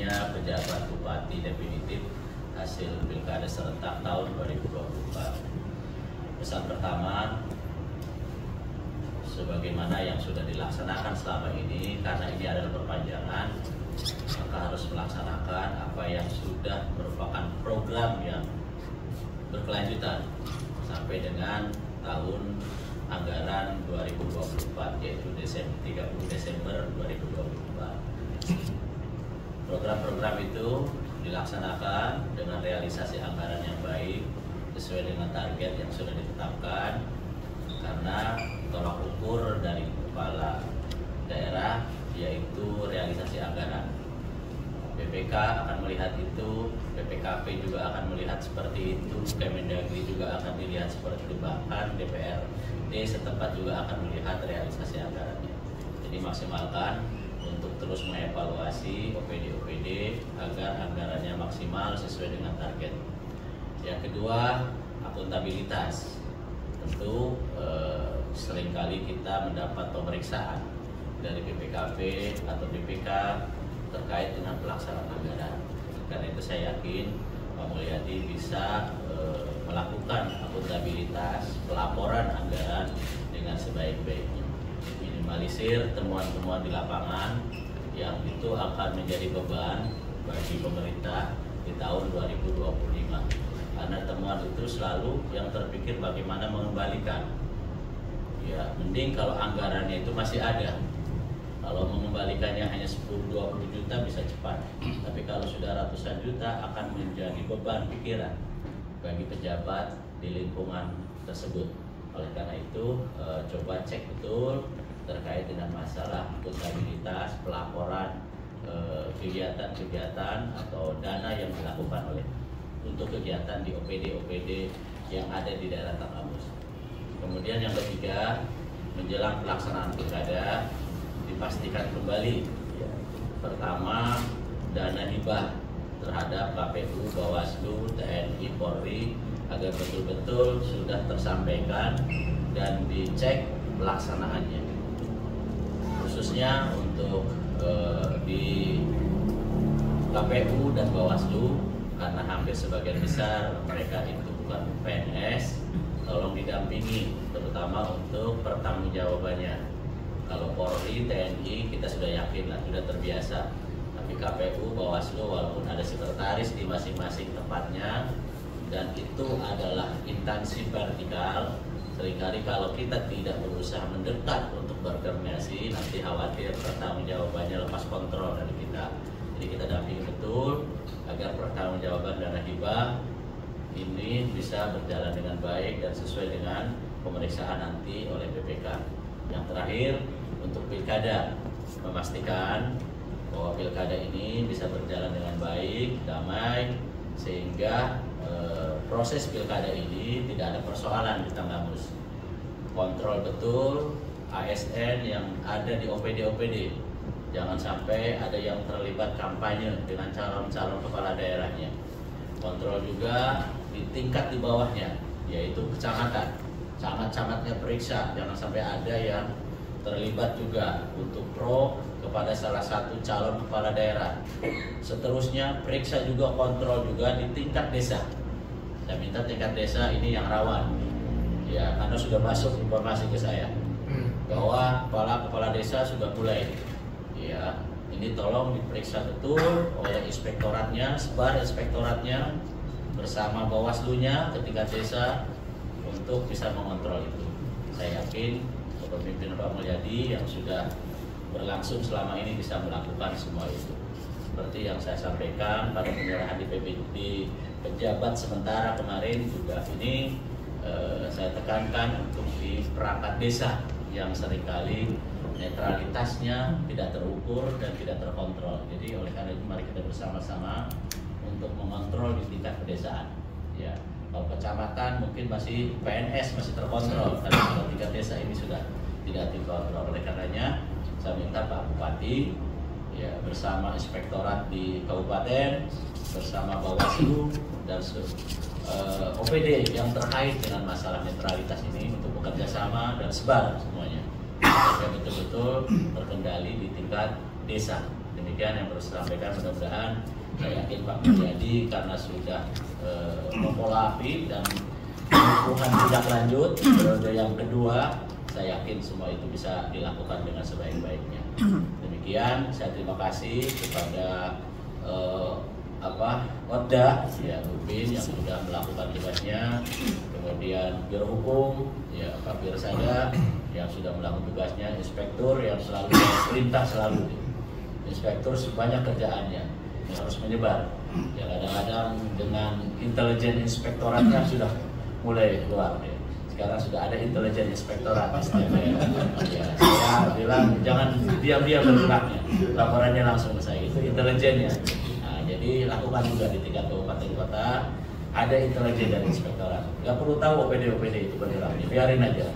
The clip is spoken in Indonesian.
terpilihnya pejabat bupati definitif hasil pilkada serentak tahun 2024. Pesan pertama, sebagaimana yang sudah dilaksanakan selama ini, karena ini adalah perpanjangan, maka harus melaksanakan apa yang sudah merupakan program yang berkelanjutan sampai dengan tahun anggaran 2024, yaitu 30 Desember 2024. Program-program itu dilaksanakan dengan realisasi anggaran yang baik sesuai dengan target yang sudah ditetapkan, karena tolak ukur dari kepala daerah yaitu realisasi anggaran. BPK akan melihat itu, BPKP juga akan melihat seperti itu, Kemendagri juga akan dilihat seperti itu, bahkan DPRD setempat juga akan melihat realisasi anggarannya. Jadi maksimalkan untuk terus mengevaluasi OPD-OPD agar anggarannya maksimal sesuai dengan target. Yang kedua, akuntabilitas. Tentu seringkali kita mendapat pemeriksaan dari BPKP atau BPK terkait dengan pelaksanaan anggaran. Karena itu saya yakin Pak Mulyadi bisa melakukan akuntabilitas pelaporan anggaran dengan sebaik-baiknya, minimalisir temuan-temuan di lapangan yang itu akan menjadi beban bagi pemerintah di tahun 2025. Karena temuan itu selalu yang terpikir bagaimana mengembalikan. Ya, mending kalau anggarannya itu masih ada. Kalau mengembalikannya hanya 10-20 juta bisa cepat, tapi kalau sudah ratusan juta akan menjadi beban pikiran bagi pejabat di lingkungan tersebut. Oleh karena itu, coba cek betul terkait dengan masalah akuntabilitas, pelaporan kegiatan-kegiatan atau dana yang dilakukan oleh untuk kegiatan di OPD-OPD yang ada di daerah Tanggamus. Kemudian yang ketiga, menjelang pelaksanaan pilkada, dipastikan kembali. Pertama, dana hibah terhadap KPU, Bawaslu, TNI, Polri agar betul-betul sudah tersampaikan dan dicek pelaksanaannya. Khususnya untuk di KPU dan Bawaslu, karena hampir sebagian besar mereka itu bukan PNS, tolong didampingi terutama untuk pertanggungjawabannya. Kalau Polri, TNI kita sudah yakin lah, sudah terbiasa. Tapi KPU, Bawaslu walaupun ada sekretaris di masing-masing tempatnya dan itu adalah instansi vertikal, seringkali kalau kita tidak berusaha mendekat untuk berkoordinasi, nanti khawatir pertanggungjawabannya lepas kontrol dari kita. Jadi kita dampingi betul agar pertanggungjawaban dana hibah ini bisa berjalan dengan baik dan sesuai dengan pemeriksaan nanti oleh BPK. Yang terakhir, untuk pilkada, memastikan bahwa pilkada ini bisa berjalan dengan baik, damai, sehingga proses pilkada ini tidak ada persoalan di Tanggamus. Kontrol betul ASN yang ada di OPD-OPD. Jangan sampai ada yang terlibat kampanye dengan calon-calon kepala daerahnya. Kontrol juga di tingkat di bawahnya, yaitu kecamatan. Camat-camatnya periksa, jangan sampai ada yang terlibat juga untuk pro kepada salah satu calon kepala daerah. Seterusnya periksa juga, kontrol juga di tingkat desa. Saya minta tingkat desa ini yang rawan, ya, karena sudah masuk informasi ke saya bahwa kepala desa sudah mulai, ya, ini tolong diperiksa betul oleh inspektoratnya, sebar inspektoratnya bersama Bawaslunya ke tingkat desa untuk bisa mengontrol itu. Saya yakin kepemimpinan Pak Mulyadi yang sudah berlangsung selama ini bisa melakukan semua itu. Seperti yang saya sampaikan pada penyerahan di pejabat sementara kemarin juga ini saya tekankan untuk di perangkat desa yang seringkali netralitasnya tidak terukur dan tidak terkontrol. Jadi oleh karena itu mari kita bersama-sama untuk mengontrol di tingkat pedesaan. Ya, kalau kecamatan mungkin masih PNS masih terkontrol, tapi kalau tingkat desa ini sudah tidak terkontrol. Oleh karenanya saya minta Pak Bupati, ya, bersama inspektorat di kabupaten, bersama Bawaslu dan OPD yang terkait dengan masalah netralitas ini untuk bekerja sama dan sebar semuanya, supaya betul-betul terkendali di tingkat desa. Demikian. demikian yang harus disampaikan. Mudah-mudahan saya yakin Pak Mulyadi karena sudah mempola api dan pengukuhan tidak lanjut periode yang kedua, saya yakin semua itu bisa dilakukan dengan sebaik-baiknya. Demikian, saya terima kasih kepada Otda, ya Upin yang sudah melakukan tugasnya, kemudian Biro Hukum, ya Pak Pirsada yang sudah melakukan tugasnya, Inspektur yang selalu perintah selalu, Inspektur sebanyak kerjaannya yang harus menyebar. Ya kadang-kadang dengan intelijen inspektoratnya sudah mulai keluar. Ya. Sekarang sudah ada intelijen inspektorat di setiap daerah. Ya, saya bilang jangan diam-diam bergeraknya, laporannya langsung ke saya, itu intelijennya. Jadi lakukan juga di tingkat kabupaten kota, ada intelijen dari inspektorat. Nggak perlu tahu OPD itu bergeraknya, biarin aja.